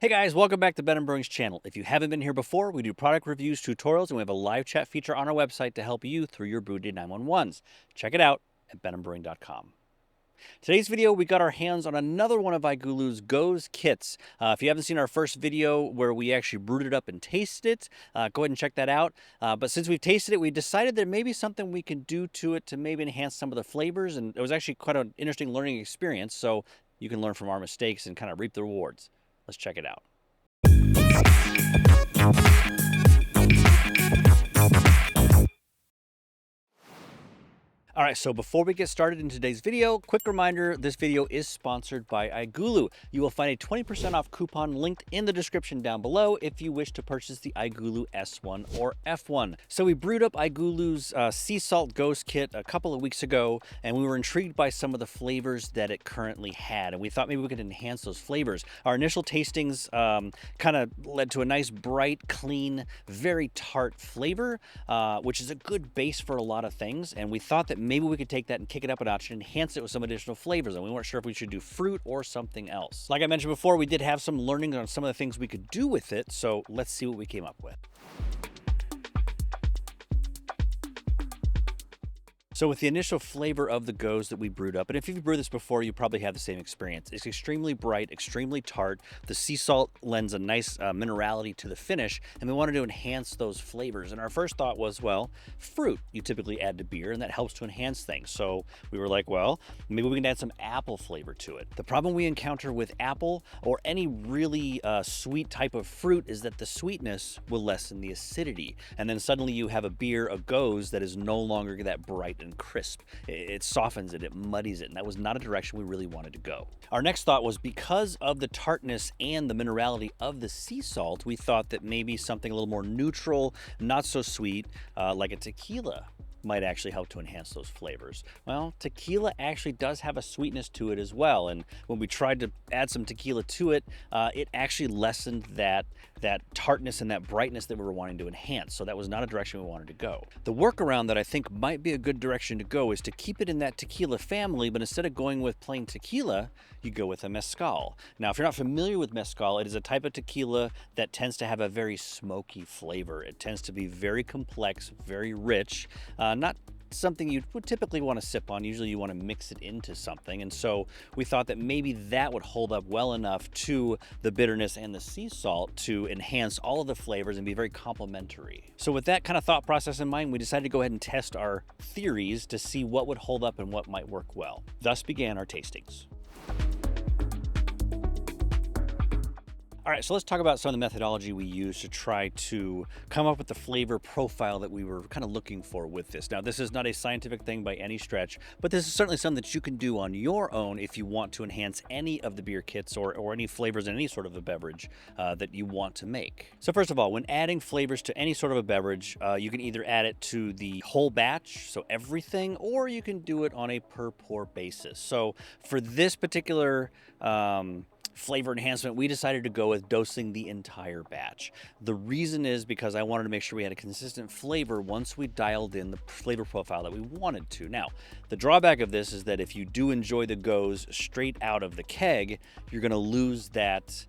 Hey guys, welcome back to Ben and Brewing's channel. If you haven't been here before, we do product reviews, tutorials, and we have a live chat feature on our website to help you through your Brew Day 911s. Check it out at benandbrewing.com. Today's video, we got our hands on another one of iGulu's Gose Kits. If you haven't seen our first video where we actually brewed it up and tasted it, go ahead and check that out. But since we've tasted it, we decided there may be something we can do to it to maybe enhance some of the flavors, and it was actually quite an interesting learning experience, so you can learn from our mistakes and kind of reap the rewards. Let's check it out. All right, so before we get started in today's video, quick reminder, this video is sponsored by iGulu. You will find a 20% off coupon linked in the description down below if you wish to purchase the iGulu S1 or F1. So we brewed up iGulu's sea salt Gose Kit a couple of weeks ago, and we were intrigued by some of the flavors that it currently had, and we thought maybe we could enhance those flavors. Our initial tastings kind of led to a nice, bright, clean, very tart flavor, which is a good base for a lot of things, and we thought that maybe we could take that and kick it up a notch and enhance it with some additional flavors, and we weren't sure if we should do fruit or something else. Like I mentioned before, we did have some learning on some of the things we could do with it, so let's see what we came up with. So with the initial flavor of the Gose that we brewed up, and if you've brewed this before, you probably have the same experience. It's extremely bright, extremely tart. The sea salt lends a nice minerality to the finish, and we wanted to enhance those flavors. And our first thought was, well, fruit you typically add to beer, and that helps to enhance things. So we were like, well, maybe we can add some apple flavor to it. The problem we encounter with apple or any really sweet type of fruit is that the sweetness will lessen the acidity. And then suddenly you have a beer, a Gose, that is no longer that bright and crisp. It softens it, it muddies it, and that was not a direction we really wanted to go. Our next thought was, because of the tartness and the minerality of the sea salt, we thought that maybe something a little more neutral, not so sweet, like a tequila might actually help to enhance those flavors. Well, tequila actually does have a sweetness to it as well, and when we tried to add some tequila to it, it actually lessened that tartness and that brightness that we were wanting to enhance, so that was not a direction we wanted to go. The workaround that I think might be a good direction to go is to keep it in that tequila family, but instead of going with plain tequila, you go with a Mezcal. Now, if you're not familiar with Mezcal, it is a type of tequila that tends to have a very smoky flavor. It tends to be very complex, very rich, not something you would typically want to sip on. Usually you want to mix it into something, and so we thought that maybe that would hold up well enough to the bitterness and the sea salt to enhance all of the flavors and be very complementary. So with that kind of thought process in mind, we decided to go ahead and test our theories to see what would hold up and what might work well. Thus began our tastings. All right, so let's talk about some of the methodology we used to try to come up with the flavor profile that we were kind of looking for with this. Now, this is not a scientific thing by any stretch, but this is certainly something that you can do on your own if you want to enhance any of the beer kits or any flavors in any sort of a beverage that you want to make. So first of all, when adding flavors to any sort of a beverage, you can either add it to the whole batch, so everything, or you can do it on a per pour basis. So for this particular flavor enhancement, we decided to go with dosing the entire batch. The reason is because I wanted to make sure we had a consistent flavor once we dialed in the flavor profile that we wanted to. Now, the drawback of this is that if you do enjoy the Gose straight out of the keg, you're going to lose that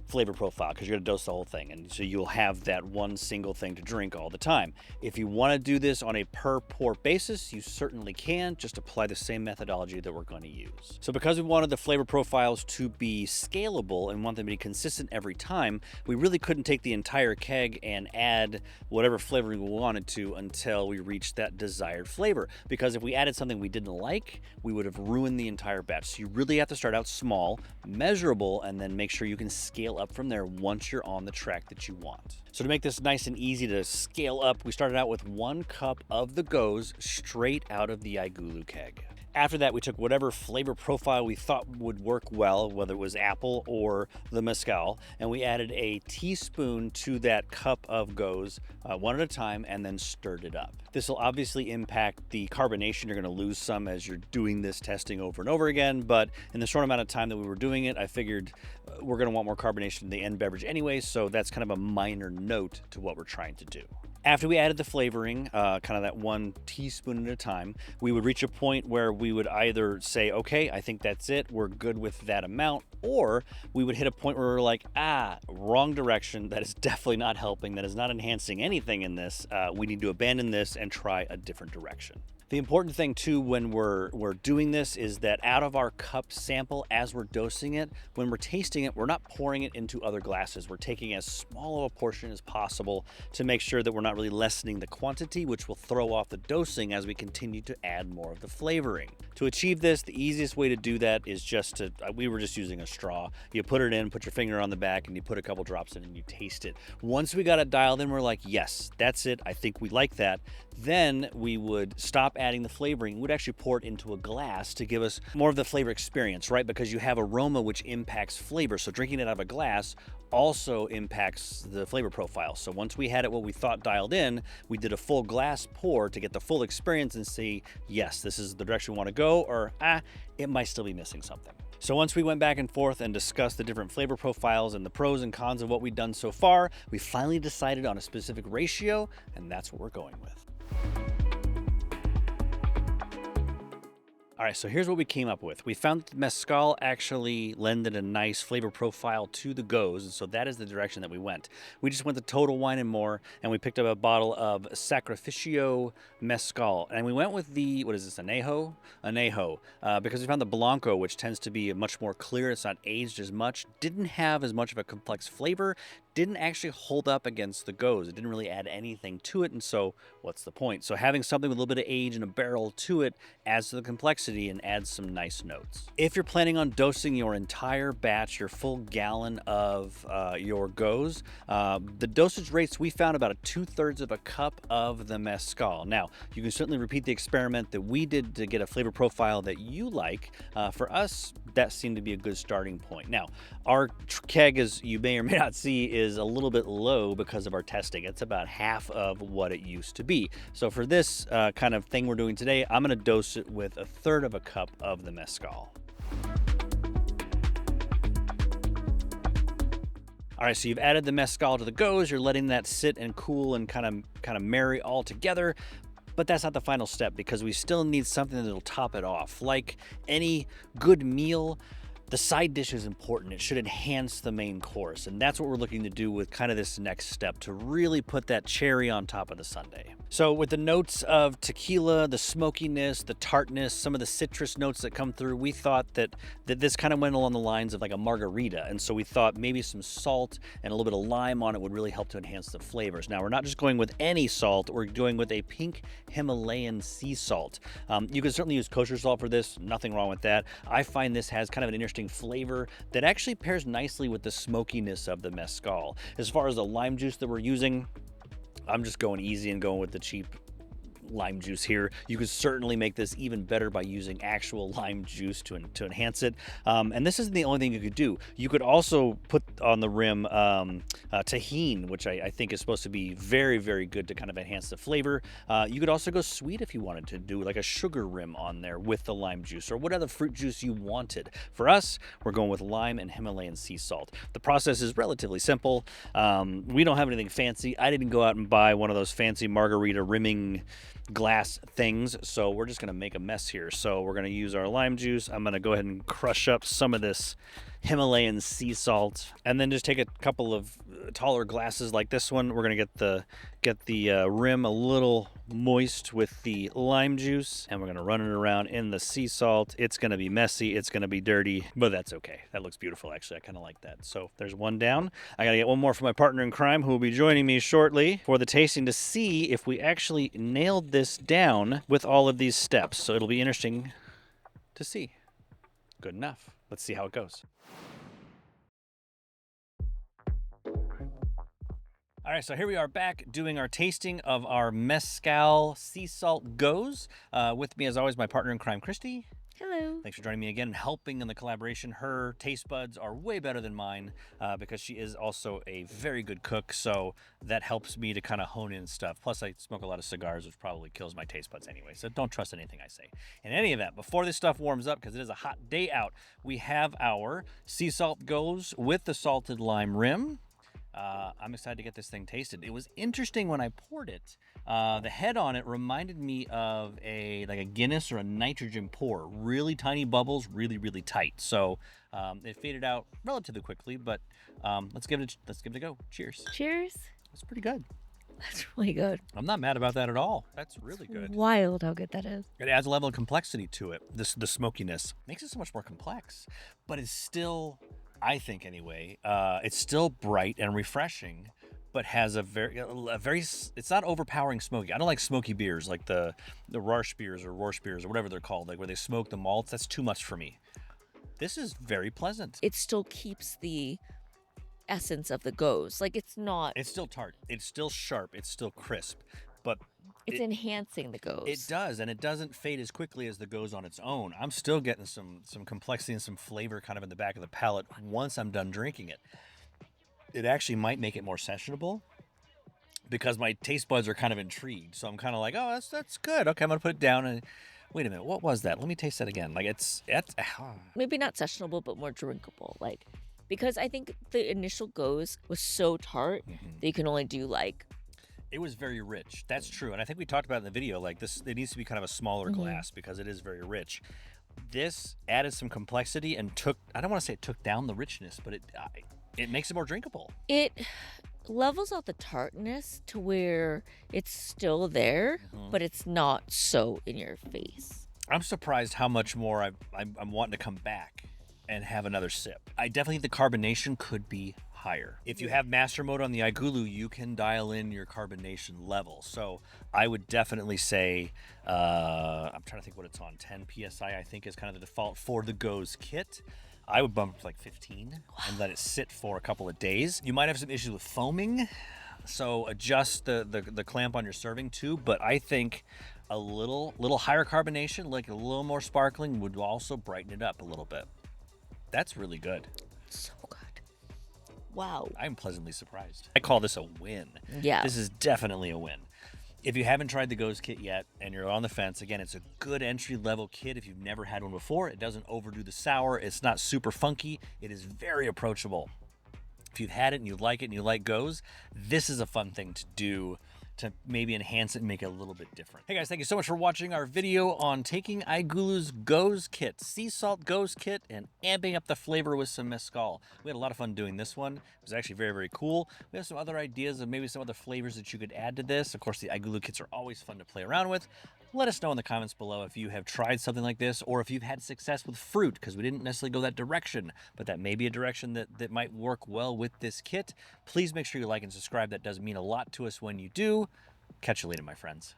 flavor profile because you're going to dose the whole thing, and so you'll have that one single thing to drink all the time. If you want to do this on a per pour basis, you certainly can. Just apply the same methodology that we're going to use. So because we wanted the flavor profiles to be scalable and want them to be consistent every time, we really couldn't take the entire keg and add whatever flavoring we wanted to until we reached that desired flavor, because if we added something we didn't like, we would have ruined the entire batch. So you really have to start out small, measurable, and then make sure you can scale up from there once you're on the track that you want. So to make this nice and easy to scale up, we started out with 1 cup of the Gose straight out of the iGulu keg. After that, we took whatever flavor profile we thought would work well, whether it was apple or the Mezcal, and we added a teaspoon to that cup of Gose one at a time and then stirred it up. This will obviously impact the carbonation. You're going to lose some as you're doing this testing over and over again, but in the short amount of time that we were doing it, I figured we're going to want more carbonation in the end beverage anyway, so that's kind of a minor note to what we're trying to do. After we added the flavoring, kind of that 1 teaspoon at a time, we would reach a point where we would either say, okay, I think that's it, we're good with that amount, or we would hit a point where we're like, wrong direction, that is definitely not helping, that is not enhancing anything in this, we need to abandon this and try a different direction. The important thing too when we're doing this is that out of our cup sample, as we're dosing it, when we're tasting it, we're not pouring it into other glasses. We're taking as small of a portion as possible to make sure that we're not really lessening the quantity, which will throw off the dosing as we continue to add more of the flavoring. To achieve this, the easiest way to do that is we were just using a straw. You put it in, put your finger on the back, and you put a couple drops in and you taste it. Once we got it dialed in, we're like, yes, that's it. I think we like that. Then we would stop adding the flavoring. We'd actually pour it into a glass to give us more of the flavor experience, right? Because you have aroma, which impacts flavor. So drinking it out of a glass also impacts the flavor profile. So once we had it what we thought dialed in, we did a full glass pour to get the full experience and see, yes, this is the direction we want to go, or it might still be missing something. So once we went back and forth and discussed the different flavor profiles and the pros and cons of what we'd done so far, we finally decided on a specific ratio, and that's what we're going with. All right, so here's what we came up with. We found that Mezcal actually lended a nice flavor profile to the Gose, and so that is the direction that we went. We just went to Total Wine and More, and we picked up a bottle of Sacrificio Mezcal. And we went with the, what is this, Anejo? Anejo, because we found the Blanco, which tends to be much more clear. It's not aged as much. Didn't have as much of a complex flavor. Didn't actually hold up against the Gose. It didn't really add anything to it, and so what's the point? So having something with a little bit of age and a barrel to it adds to the complexity and adds some nice notes. If you're planning on dosing your entire batch, your full gallon of your Gose, the dosage rates we found about 2/3 of a cup of the Mezcal. Now, you can certainly repeat the experiment that we did to get a flavor profile that you like. For us, that seemed to be a good starting point. Now, our keg, as you may or may not see, is a little bit low because of our testing. It's about half of what it used to be. So for this kind of thing we're doing today, I'm going to dose it with 1/3 of a cup of the Mezcal. All right, so you've added the Mezcal to the Gose. You're letting that sit and cool and kind of marry all together. But that's not the final step, because we still need something that'll top it off. Like any good meal, the side dish is important. It should enhance the main course. And that's what we're looking to do with kind of this next step, to really put that cherry on top of the sundae. So with the notes of tequila, the smokiness, the tartness, some of the citrus notes that come through, we thought that this kind of went along the lines of like a margarita. And so we thought maybe some salt and a little bit of lime on it would really help to enhance the flavors. Now, we're not just going with any salt. We're going with a pink Himalayan sea salt. You can certainly use kosher salt for this. Nothing wrong with that. I find this has kind of an interesting flavor that actually pairs nicely with the smokiness of the Mezcal. As far as the lime juice that we're using, I'm just going easy and going with the cheap lime juice here. You could certainly make this even better by using actual lime juice to enhance it. And this isn't the only thing you could do. You could also put on the rim tahini, which I think is supposed to be very, very good to kind of enhance the flavor. You could also go sweet if you wanted to do like a sugar rim on there with the lime juice, or whatever fruit juice you wanted. For us, we're going with lime and Himalayan sea salt. The process is relatively simple. We don't have anything fancy. I didn't go out and buy one of those fancy margarita rimming glass things, so we're just going to make a mess here. So we're going to use our lime juice. I'm going to go ahead and crush up some of this Himalayan sea salt, and then just take a couple of taller glasses like this one. We're going to get the rim a little moist with the lime juice, and we're going to run it around in the sea salt. It's going to be messy, it's going to be dirty, but that's okay. That looks beautiful, actually. I kind of like that. So there's one down. I got to get one more for my partner in crime, who will be joining me shortly for the tasting, to see if we actually nailed this down with all of these steps. So it'll be interesting to see. Good enough. Let's see how it goes. All right, so here we are back doing our tasting of our Mezcal sea salt Gose. With me, as always, my partner in crime, Christy. Hello. Thanks for joining me again and helping in the collaboration. Her taste buds are way better than mine because she is also a very good cook, so that helps me to kind of hone in stuff. Plus, I smoke a lot of cigars, which probably kills my taste buds anyway, so don't trust anything I say. In any event, before this stuff warms up, because it is a hot day out, we have our sea salt Gose with the salted lime rim. I'm excited to get this thing tasted. It was interesting when I poured it. The head on it reminded me of like a Guinness or a nitrogen pour. Really tiny bubbles, really tight. So it faded out relatively quickly, but let's give it a go. Cheers. Cheers. That's pretty good. That's really good. I'm not mad about that at all. That's really good. Wild how good that is. It adds a level of complexity to it. The smokiness makes it so much more complex, but it's still, I think anyway, it's still bright and refreshing, but has a very, it's not overpowering smoky. I don't like smoky beers like the Rausch beers or whatever they're called, like where they smoke the malts. That's too much for me. This is very pleasant. It still keeps the essence of the Gose. Like it's still tart. It's still sharp. It's still crisp, but it's enhancing the Gose. It does, and it doesn't fade as quickly as the Gose on its own. I'm still getting some complexity and some flavor kind of in the back of the palate once I'm done drinking it. It actually might make it more sessionable because my taste buds are kind of intrigued. So I'm kind of like, oh, that's good. Okay, I'm gonna put it down and wait a minute, what was that? Let me taste that again. Like it's maybe not sessionable, but more drinkable. Like because I think the initial Gose was so tart that you can only do like. It was very rich. That's true. And I think we talked about it in the video, like this, it needs to be kind of a smaller glass because it is very rich. This added some complexity and I don't want to say it took down the richness, but it makes it more drinkable. It levels out the tartness to where it's still there, but it's not so in your face. I'm surprised how much more I'm wanting to come back and have another sip. I definitely think the carbonation could be higher. If you have master mode on the iGulu, you can dial in your carbonation level. So I would definitely say, I'm trying to think what it's on, 10 PSI I think is kind of the default for the Gose Kit. I would bump it to like 15 and let it sit for a couple of days. You might have some issues with foaming, so adjust the clamp on your serving tube, but I think a little higher carbonation, like a little more sparkling, would also brighten it up a little bit. That's really good. So good. Wow. I'm pleasantly surprised. I call this a win. Yeah. This is definitely a win. If you haven't tried the Gose Kit yet and you're on the fence, again, it's a good entry-level kit if you've never had one before. It doesn't overdo the sour. It's not super funky. It is very approachable. If you've had it and you like it and you like Gose, this is a fun thing to do to maybe enhance it and make it a little bit different. Hey guys, thank you so much for watching our video on taking iGulu's Gose Kit, sea salt Gose Kit, and amping up the flavor with some Mezcal. We had a lot of fun doing this one. It was actually very cool. We have some other ideas of maybe some other flavors that you could add to this. Of course, the iGulu kits are always fun to play around with. Let us know in the comments below if you have tried something like this or if you've had success with fruit, because we didn't necessarily go that direction, but that may be a direction that might work well with this kit. Please make sure you like and subscribe. That does mean a lot to us when you do. Catch you later, my friends.